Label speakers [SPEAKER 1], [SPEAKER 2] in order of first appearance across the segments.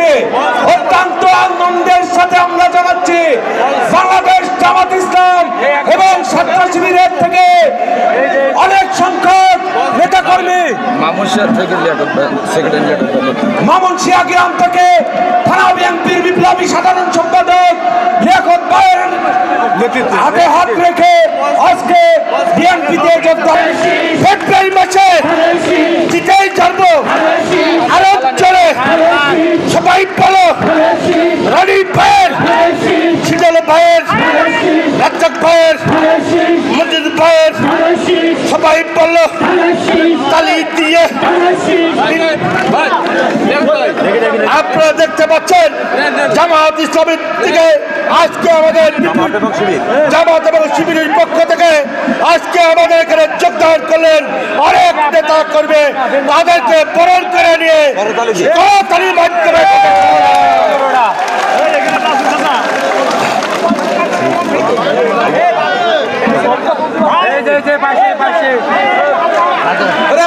[SPEAKER 1] আজকে অত্যন্ত আনন্দের সাথে আমরা জানাচ্ছি বাংলাদেশ জামাত ইসলাম এবং ছাত্র শিবিরের থেকে অনেক সংখ্যক নেতাকর্মী মামুনশিয়া গ্রাম থেকে থানা বিএনপির বিপ্লবী সাধারণ সম্পাদক লিয়াকত ভাইয়ের হাতে হাত রেখে আজকে বিএনপিতে যোগদান। ফেব্রুয়ারি মাসে জিতেই যাবো, আরো চলে সবাই বলো রানী ভাইয়ের, শীতল ভাইয়ের, রাজ্জাক ভাইয়ের, মজিদ ভাইয়ের, সবাই বলো তালি দিয়ে। আপনারা দেখতে পাচ্ছেন জামাত ইসলামের থেকে আজকে আমাদের জামাত এবং শিবিরের পক্ষ থেকে আজকে আমাদের এখানে যোগদান করলেন অনেক নেতা করবে, তাদেরকে বরণ করে নিয়ে করতালির মাধ্যমে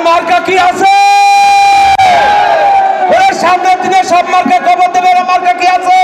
[SPEAKER 1] মার্কা কি আছে সামনের দিনে সব মার্কা খবর দেবে, মার্কা কি আছে।